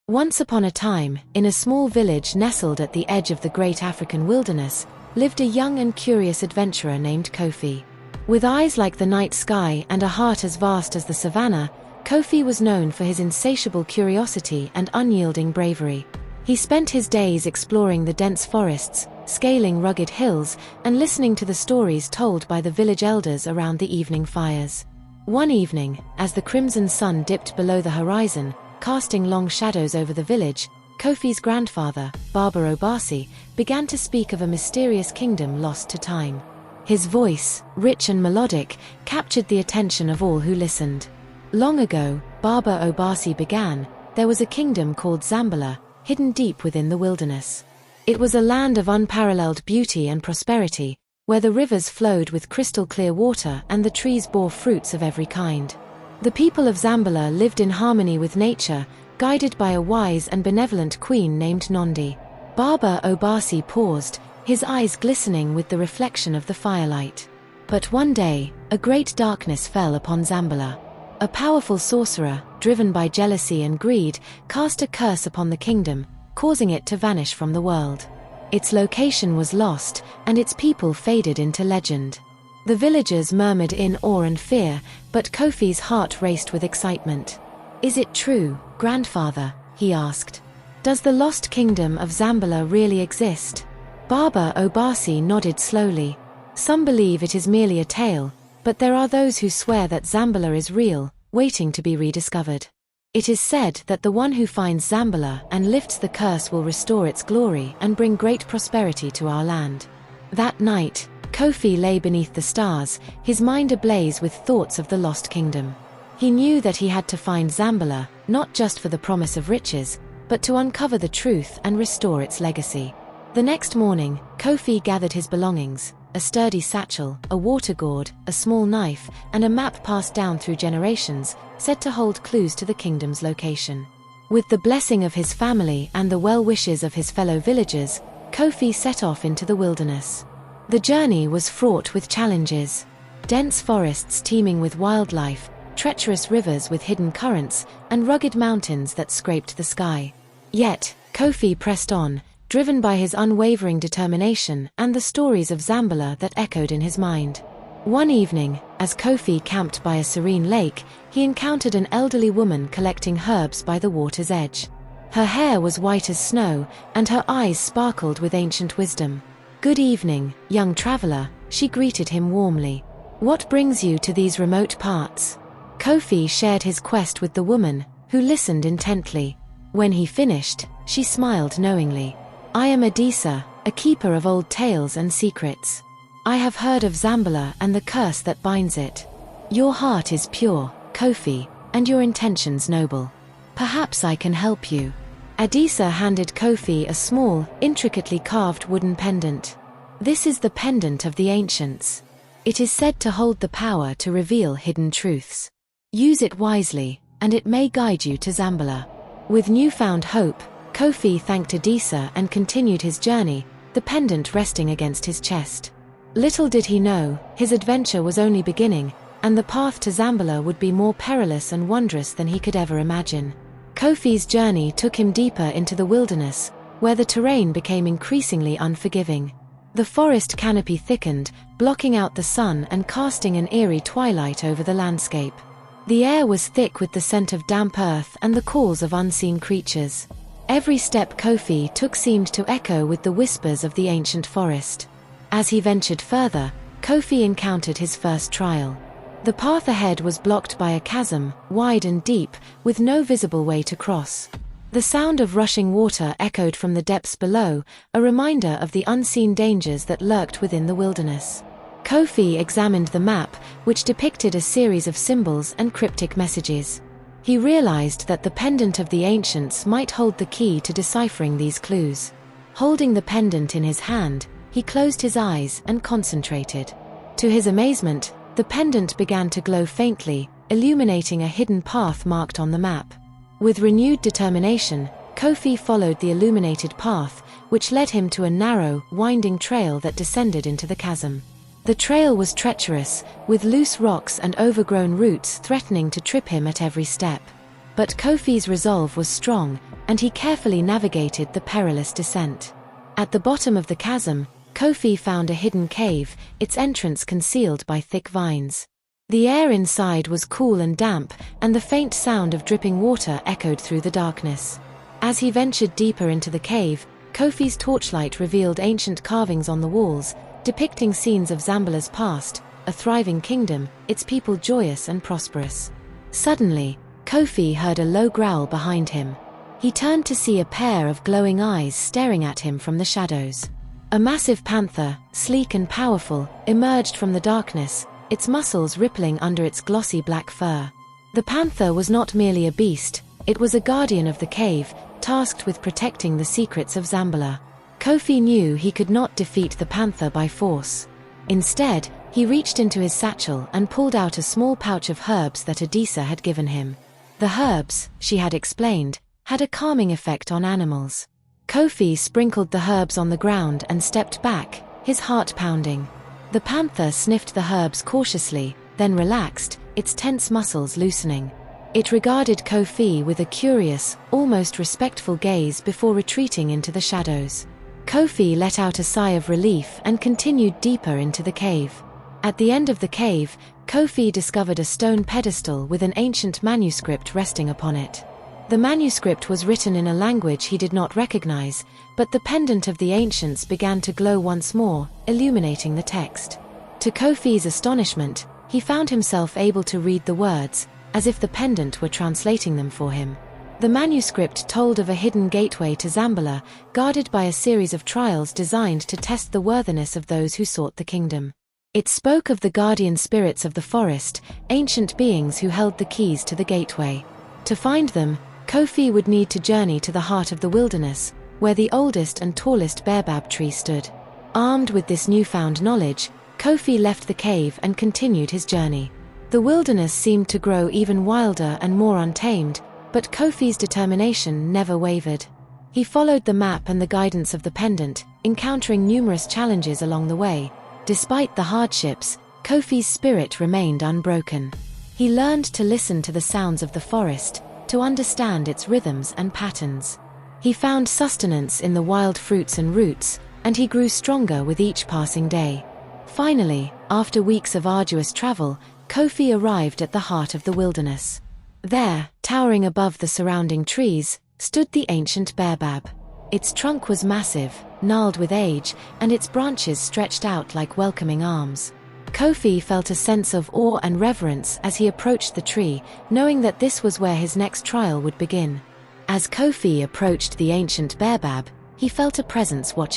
Once upon a time, in a small village nestled at the edge of the great African wilderness, lived a young and curious adventurer named Kofi. With eyes like the night sky and a heart as vast as the savannah, Kofi was known for his insatiable curiosity and unyielding bravery. He spent his days exploring the dense forests, scaling rugged hills, and listening to the stories told by the village elders around the evening fires. One evening, as the crimson sun dipped below the horizon, casting long shadows over the village, Kofi's grandfather, Baba Obasi, began to speak of a mysterious kingdom lost to time. His voice, rich and melodic, captured the attention of all who listened. Long ago, Baba Obasi began, there was a kingdom called Zambala, hidden deep within the wilderness. It was a land of unparalleled beauty and prosperity, where the rivers flowed with crystal-clear water and the trees bore fruits of every kind. The people of Zambala lived in harmony with nature, guided by a wise and benevolent queen named Nondi. Baba Obasi paused, his eyes glistening with the reflection of the firelight. But one day, a great darkness fell upon Zambala. A powerful sorcerer, driven by jealousy and greed, cast a curse upon the kingdom, causing it to vanish from the world. Its location was lost, and its people faded into legend. The villagers murmured in awe and fear, but Kofi's heart raced with excitement. "Is it true, grandfather?" he asked. "Does the Lost Kingdom of Zambala really exist?" Baba Obasi nodded slowly. "Some believe it is merely a tale, but there are those who swear that Zambala is real, waiting to be rediscovered. It is said that the one who finds Zambala and lifts the curse will restore its glory and bring great prosperity to our land." That night, Kofi lay beneath the stars, his mind ablaze with thoughts of the Lost Kingdom. He knew that he had to find Zambala, not just for the promise of riches, but to uncover the truth and restore its legacy. The next morning, Kofi gathered his belongings, a sturdy satchel, a water gourd, a small knife, and a map passed down through generations, said to hold clues to the kingdom's location. With the blessing of his family and the well wishes of his fellow villagers, Kofi set off into the wilderness. The journey was fraught with challenges. Dense forests teeming with wildlife, treacherous rivers with hidden currents, and rugged mountains that scraped the sky. Yet, Kofi pressed on, driven by his unwavering determination and the stories of Zambala that echoed in his mind. One evening, as Kofi camped by a serene lake, he encountered an elderly woman collecting herbs by the water's edge. Her hair was white as snow, and her eyes sparkled with ancient wisdom. "Good evening, young traveler," she greeted him warmly. "What brings you to these remote parts?" Kofi shared his quest with the woman, who listened intently. When he finished, she smiled knowingly. "I am Adisa, a keeper of old tales and secrets. I have heard of Zambala and the curse that binds it. Your heart is pure, Kofi, and your intentions noble. Perhaps I can help you." Adisa handed Kofi a small, intricately carved wooden pendant. "This is the pendant of the ancients. It is said to hold the power to reveal hidden truths. Use it wisely, and it may guide you to Zambala." With newfound hope, Kofi thanked Adisa and continued his journey, the pendant resting against his chest. Little did he know, his adventure was only beginning, and the path to Zambala would be more perilous and wondrous than he could ever imagine. Kofi's journey took him deeper into the wilderness, where the terrain became increasingly unforgiving. The forest canopy thickened, blocking out the sun and casting an eerie twilight over the landscape. The air was thick with the scent of damp earth and the calls of unseen creatures. Every step Kofi took seemed to echo with the whispers of the ancient forest. As he ventured further, Kofi encountered his first trial. The path ahead was blocked by a chasm, wide and deep, with no visible way to cross. The sound of rushing water echoed from the depths below, a reminder of the unseen dangers that lurked within the wilderness. Kofi examined the map, which depicted a series of symbols and cryptic messages. He realized that the pendant of the ancients might hold the key to deciphering these clues. Holding the pendant in his hand, he closed his eyes and concentrated. To his amazement, the pendant began to glow faintly, illuminating a hidden path marked on the map. With renewed determination, Kofi followed the illuminated path, which led him to a narrow, winding trail that descended into the chasm. The trail was treacherous, with loose rocks and overgrown roots threatening to trip him at every step. But Kofi's resolve was strong, and he carefully navigated the perilous descent. At the bottom of the chasm, Kofi found a hidden cave, its entrance concealed by thick vines. The air inside was cool and damp, and the faint sound of dripping water echoed through the darkness. As he ventured deeper into the cave, Kofi's torchlight revealed ancient carvings on the walls, depicting scenes of Zambala's past, a thriving kingdom, its people joyous and prosperous. Suddenly, Kofi heard a low growl behind him. He turned to see a pair of glowing eyes staring at him from the shadows. A massive panther, sleek and powerful, emerged from the darkness, its muscles rippling under its glossy black fur. The panther was not merely a beast, it was a guardian of the cave, tasked with protecting the secrets of Zambala. Kofi knew he could not defeat the panther by force. Instead, he reached into his satchel and pulled out a small pouch of herbs that Adisa had given him. The herbs, she had explained, had a calming effect on animals. Kofi sprinkled the herbs on the ground and stepped back, his heart pounding. The panther sniffed the herbs cautiously, then relaxed, its tense muscles loosening. It regarded Kofi with a curious, almost respectful gaze before retreating into the shadows. Kofi let out a sigh of relief and continued deeper into the cave. At the end of the cave, Kofi discovered a stone pedestal with an ancient manuscript resting upon it. The manuscript was written in a language he did not recognize, but the pendant of the ancients began to glow once more, illuminating the text. To Kofi's astonishment, he found himself able to read the words, as if the pendant were translating them for him. The manuscript told of a hidden gateway to Zambala, guarded by a series of trials designed to test the worthiness of those who sought the kingdom. It spoke of the guardian spirits of the forest, ancient beings who held the keys to the gateway. To find them, Kofi would need to journey to the heart of the wilderness, where the oldest and tallest baobab tree stood. Armed with this newfound knowledge, Kofi left the cave and continued his journey. The wilderness seemed to grow even wilder and more untamed, but Kofi's determination never wavered. He followed the map and the guidance of the pendant, encountering numerous challenges along the way. Despite the hardships, Kofi's spirit remained unbroken. He learned to listen to the sounds of the forest, to understand its rhythms and patterns. He found sustenance in the wild fruits and roots, and he grew stronger with each passing day. Finally, after weeks of arduous travel, Kofi arrived at the heart of the wilderness. There, towering above the surrounding trees, stood the ancient baobab. Its trunk was massive, gnarled with age, and its branches stretched out like welcoming arms. Kofi felt a sense of awe and reverence as he approached the tree, knowing that this was where his next trial would begin. As Kofi approached the ancient baobab, he felt a presence watching